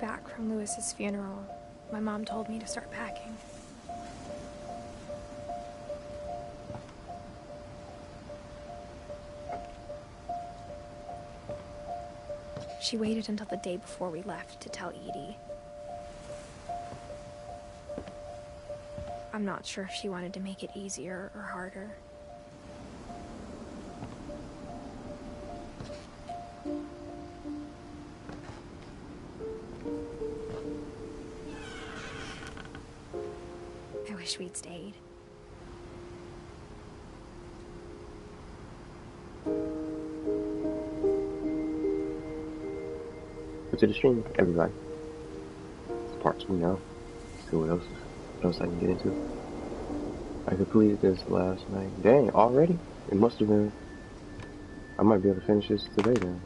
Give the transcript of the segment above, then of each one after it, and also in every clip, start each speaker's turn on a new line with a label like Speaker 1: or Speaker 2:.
Speaker 1: back from Lewis's funeral, my mom told me to start packing. She waited until the day before we left to tell Edie. I'm not sure if she wanted to make it easier or harder. I wish we'd stayed.
Speaker 2: Go to the stream, everybody. It's part 2 now. See what else I can get into. I completed this last night. Dang, already? It must have been. I might be able to finish this today then.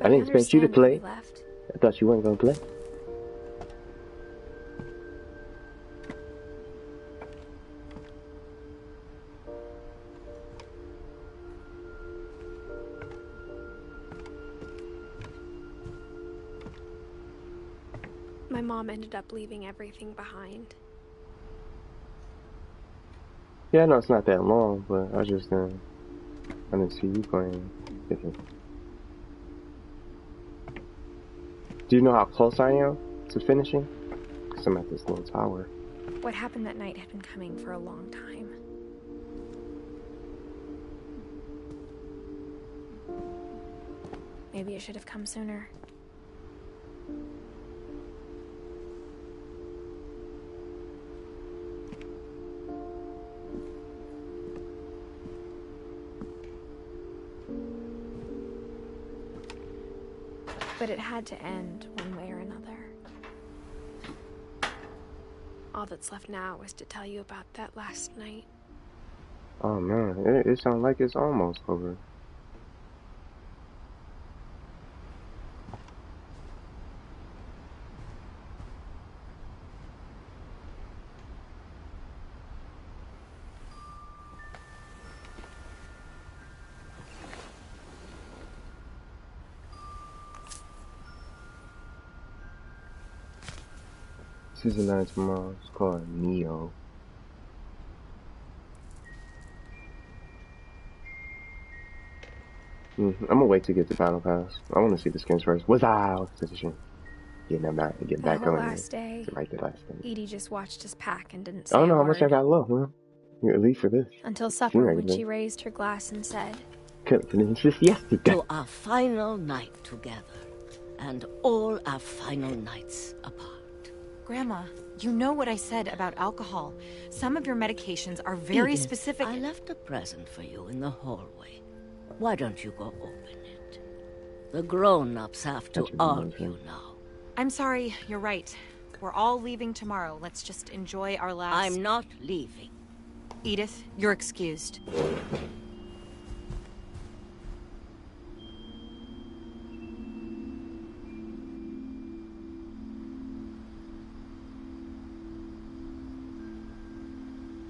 Speaker 2: I didn't expect you to play. I thought you weren't gonna play.
Speaker 1: My mom ended up leaving everything behind.
Speaker 2: Yeah, I know it's not that long, but I didn't see you playing. Do you know how close I am to finishing? Because I'm at this little tower.
Speaker 1: What happened that night had been coming for a long time. Maybe it should have come sooner. But it had to end one way or another. All that's left now is to tell you about that last night.
Speaker 2: Oh man, it sounds like it's almost over. Season 9 tomorrow. It's called Neo. I'm gonna wait to get the battle pass. I want to see the skins first. Wow, such a shame. Getting them back and get back on
Speaker 1: last day,
Speaker 2: right the last day.
Speaker 1: Edie just watched us pack and didn't say
Speaker 2: I don't know
Speaker 1: a
Speaker 2: how much
Speaker 1: word.
Speaker 2: I got left, huh? At least for this.
Speaker 1: Until supper, when she raised her glass and said,
Speaker 2: "Couldn't finish this yesterday."
Speaker 3: To our final night together, and all our final nights apart.
Speaker 4: Grandma, you know what I said about alcohol. Some of your medications are very
Speaker 3: Edith,
Speaker 4: specific.
Speaker 3: I left a present for you in the hallway. Why don't you go open it? The grown-ups have to argue now.
Speaker 4: I'm sorry, you're right. We're all leaving tomorrow. Let's just enjoy our last...
Speaker 3: I'm not leaving.
Speaker 4: Edith, you're excused.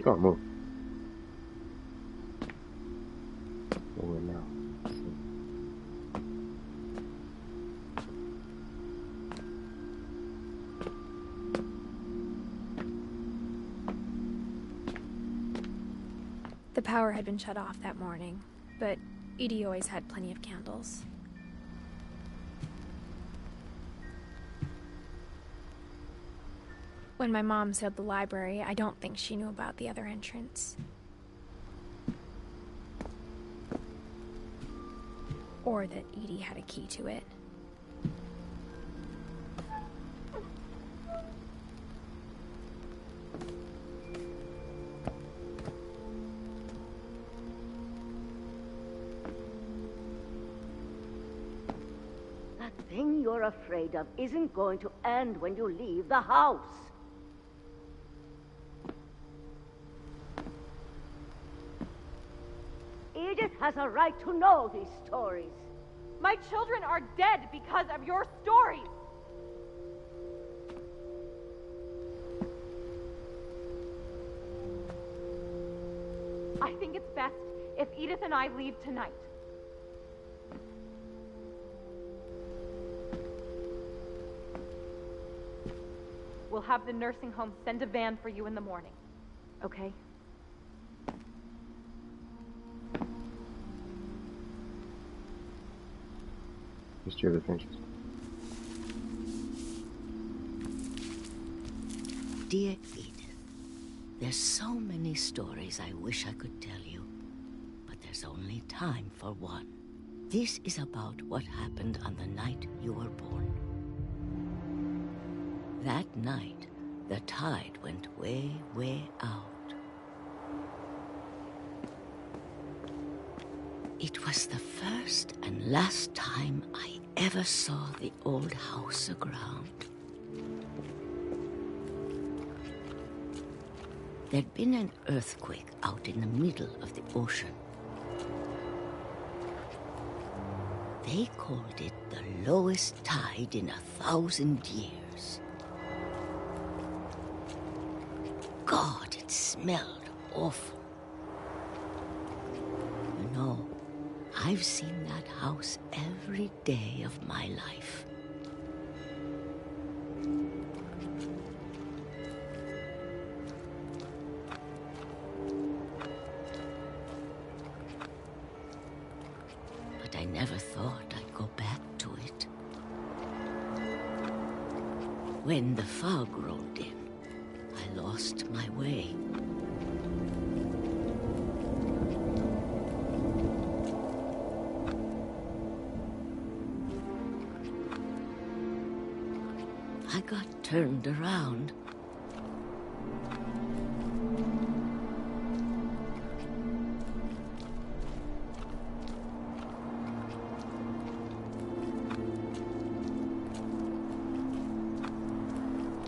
Speaker 2: Go on, move. Over now.
Speaker 1: The power had been shut off that morning, but Edie always had plenty of candles. When my mom sealed the library, I don't think she knew about the other entrance. Or that Edie had a key to it.
Speaker 3: That thing you're afraid of isn't going to end when you leave the house. Edith has a right to know these stories.
Speaker 5: My children are dead because of your stories. I think it's best if Edith and I leave tonight. We'll have the nursing home send a van for you in the morning. Okay?
Speaker 2: History of Adventures.
Speaker 3: Dear Edith, there's so many stories I wish I could tell you, but there's only time for one. This is about what happened on the night you were born. That night, the tide went way, way out. It was the first and last time I ever saw the old house aground. There'd been an earthquake out in the middle of the ocean. They called it the lowest tide in 1,000 years. God, it smelled awful. You know, I've seen that house every day of my life. But I never thought I'd go back to it. When the fog rolled in, I lost my way. I got turned around.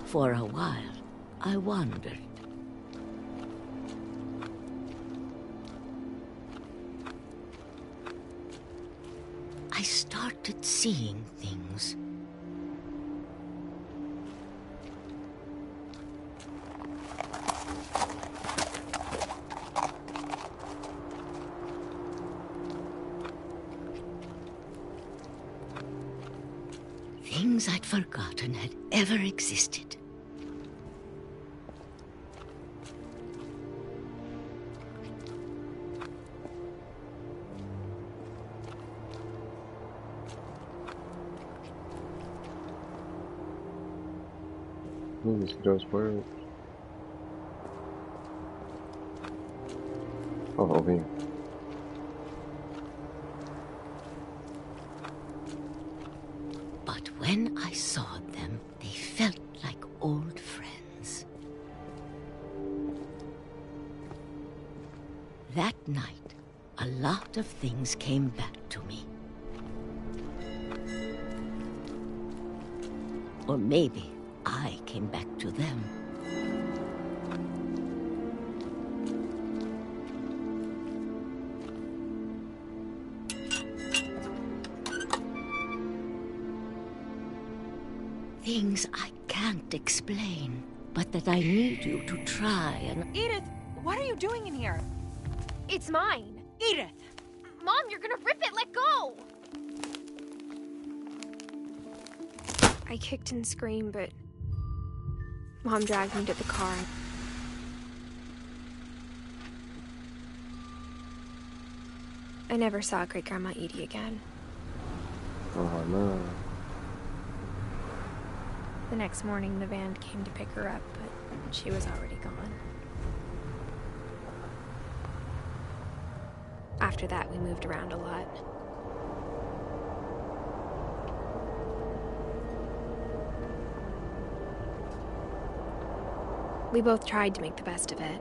Speaker 3: For a while, I wandered. I started seeing things. Things I'd forgotten had ever existed.
Speaker 2: These those words. Oh, over here.
Speaker 3: But when I saw them, they felt like old friends. That night, a lot of things came back to me. Or maybe I came back to them. Things I can't explain, but that I need you to try and...
Speaker 4: Edith, what are you doing in here?
Speaker 1: It's mine.
Speaker 4: Edith!
Speaker 1: Mom, you're gonna rip it! Let go! I kicked and screamed, but Mom dragged me to the car. I never saw Great-Grandma Edie again.
Speaker 2: Oh no.
Speaker 1: The next morning, the van came to pick her up, but she was already gone. After that, we moved around a lot. We both tried to make the best of it.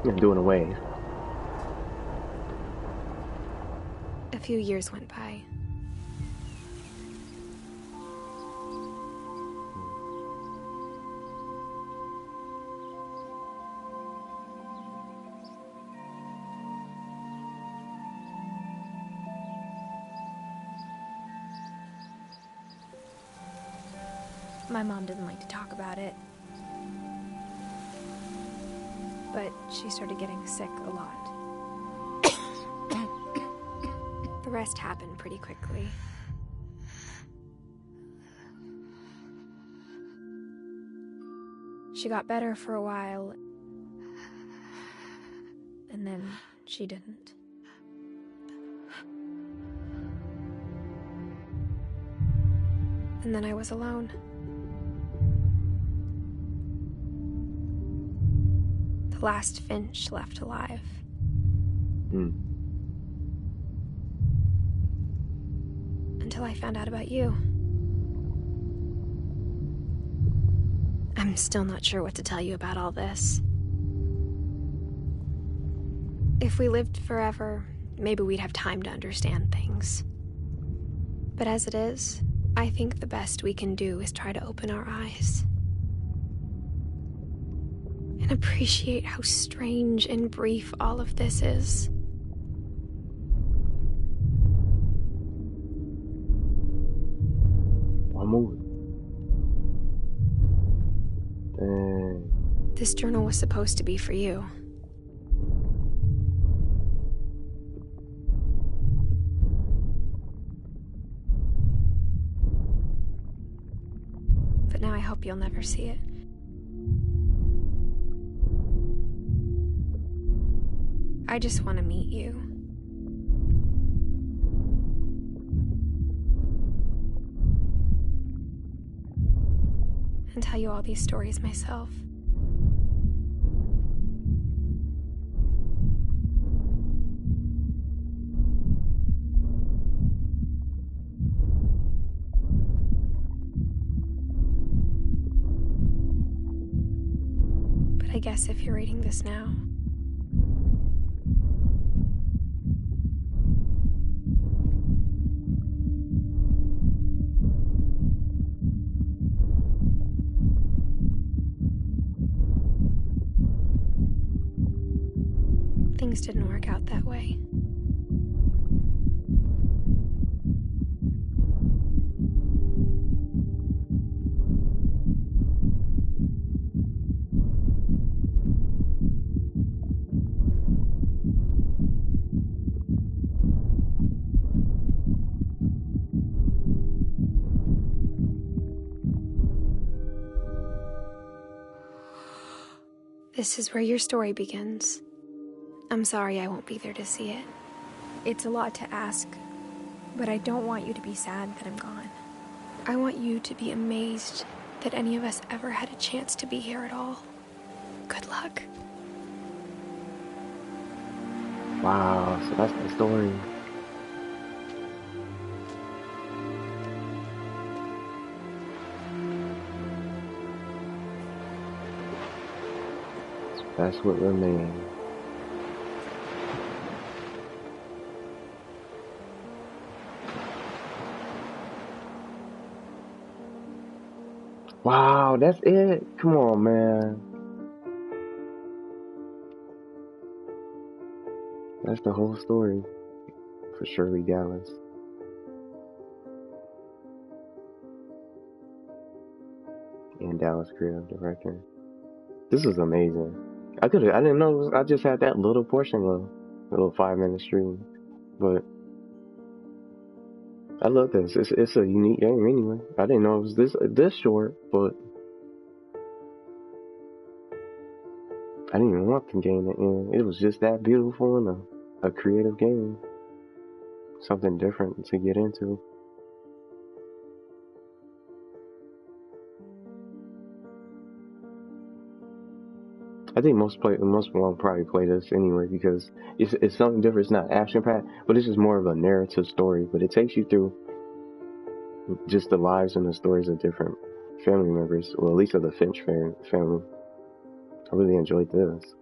Speaker 2: You're doing away.
Speaker 1: A few years went by. My mom doesn't like to talk about it. But she started getting sick a lot. The rest happened pretty quickly. She got better for a while, and then she didn't. And then I was alone. The last Finch left alive. Until I found out about you. I'm still not sure what to tell you about all this. If we lived forever, maybe we'd have time to understand things. But as it is, I think the best we can do is try to open our eyes. And appreciate how strange and brief all of this is.
Speaker 2: I'm moving. Dang.
Speaker 1: This journal was supposed to be for you. But now I hope you'll never see it. I just want to meet you. And tell you all these stories myself. But I guess if you're reading this now, things didn't work out that way. This is where your story begins. I'm sorry I won't be there to see it. It's a lot to ask, but I don't want you to be sad that I'm gone. I want you to be amazed that any of us ever had a chance to be here at all. Good luck.
Speaker 2: Wow, so that's the story. So that's what remains. Wow, that's it. Come on, man. That's the whole story for Shirley Dallas. And Dallas creative director. This was amazing. I didn't know, I just had that little portion of a little 5-minute stream. But I love this. It's a unique game anyway. I didn't know it was this short, but I didn't even want the game to end. It was just that beautiful and a creative game. Something different to get into. I think most will probably play this anyway because it's something different. It's not action packed, but it's just more of a narrative story. But it takes you through just the lives and the stories of different family members, well, at least of the Finch family. I really enjoyed this.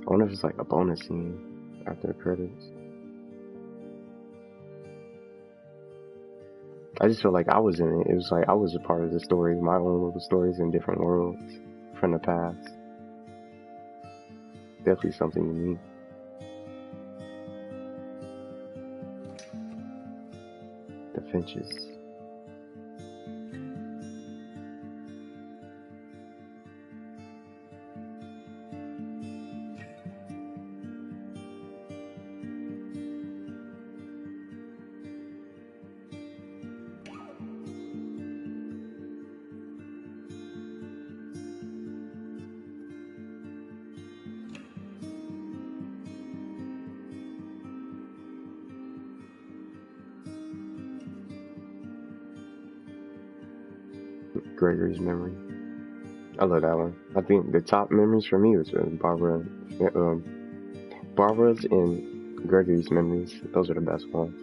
Speaker 2: I wonder if it's like a bonus scene after the credits. I just feel like I was in it. It was like I was a part of the story, my own little stories in different worlds from the past. Definitely something unique. The Finches. Gregory's Memory. I love that one. I think the top memories for me was Barbara's and Gregory's Memories. Those are the best ones.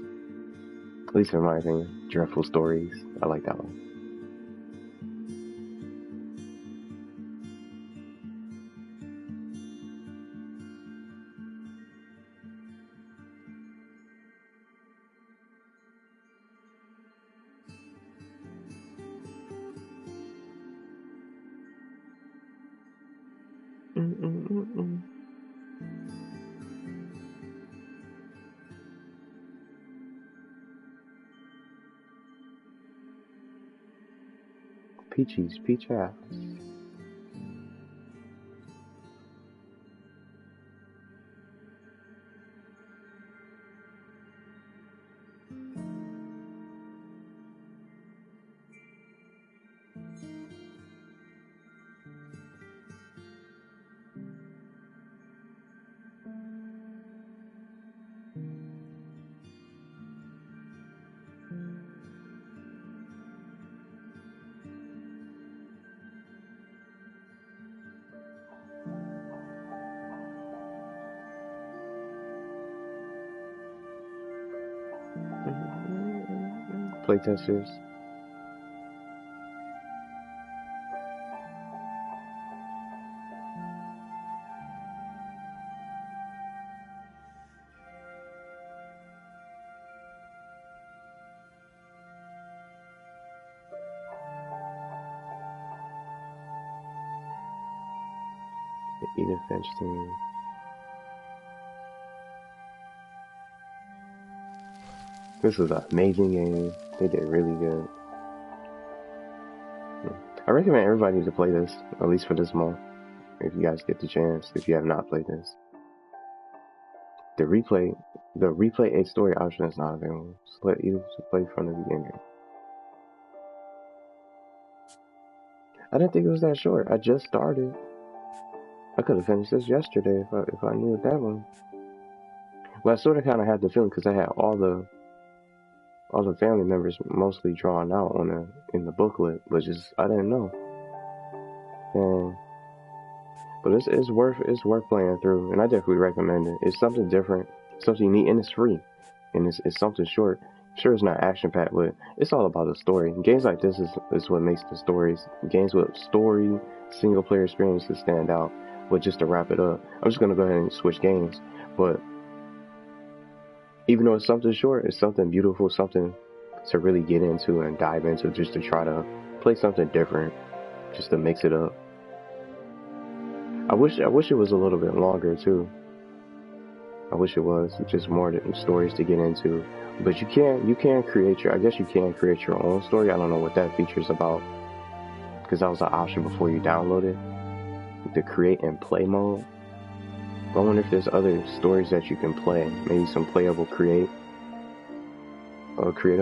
Speaker 2: At least in my opinion. Dreadful Stories. I like that one. Peachy's Peach House. Playtesters. The Edith Finch team. This was an amazing game. They did really good. I recommend everybody to play this, at least for this month, if you guys get the chance, if you have not played this. The replay 8 story option is not available, so let Edith play from the beginning. I didn't think it was that short. I just started. I could have finished this yesterday if I knew that one. Well, I sort of kind of had the feeling because I had all the family members mostly drawn out in the booklet, but just I didn't know. But it's worth playing through, and I definitely recommend it. It's something different, something unique, and it's free, and it's something short. Sure, it's not action packed, but it's all about the story. Games like this is what makes the stories. Games with story, single player experiences stand out. But just to wrap it up, I'm just gonna go ahead and switch games. But even though it's something short, it's something beautiful, something to really get into and dive into, just to try to play something different, just to mix it up. I wish it was a little bit longer too. I wish it was just more stories to get into. But you can create your own story. I don't know what that feature is about, because that was an option before you download it, the create and play mode. I wonder if there's other stories that you can play, maybe some playable creative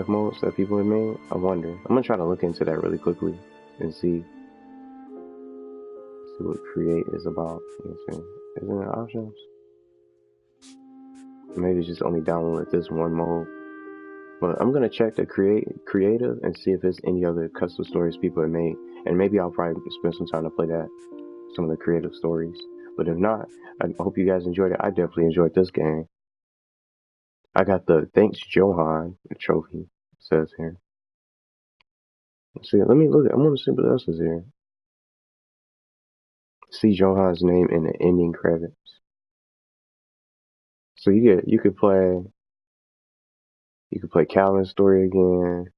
Speaker 2: modes that people have made. I wonder. I'm gonna try to look into that really quickly and see what create is about. Isn't there options? Maybe just only download this one mode. But I'm gonna check the creative and see if there's any other custom stories people have made, and maybe I'll probably spend some time to play some of the creative stories. But if not, I hope you guys enjoyed it. I definitely enjoyed this game. I got the Thanks Johan trophy, it says here. Let's see, let me look. I want to see what else is here. See Johan's name in the ending credits. So you could play Calvin's story again.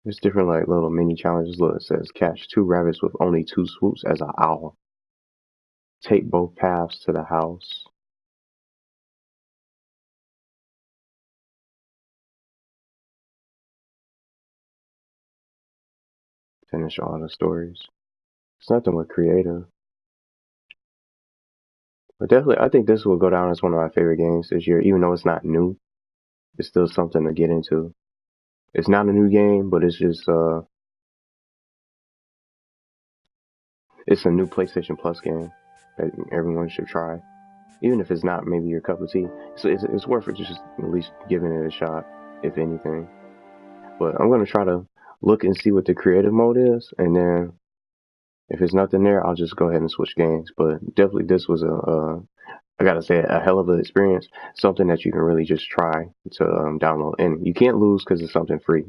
Speaker 2: There's different like little mini challenges. Look, it says catch 2 rabbits with only 2 swoops as an owl. Take both paths to the house. Finish all the stories. It's nothing with creative. But definitely, I think this will go down as one of my favorite games this year. Even though it's not new, it's still something to get into. It's not a new game, but it's just it's a new PlayStation Plus game that everyone should try. Even if it's not maybe your cup of tea, so it's worth it just at least giving it a shot, if anything. But I'm gonna try to look and see what the creative mode is, and then if there's nothing there, I'll just go ahead and switch games. But definitely, this was I gotta say, a hell of an experience. Something that you can really just try to download, and you can't lose because it's something free.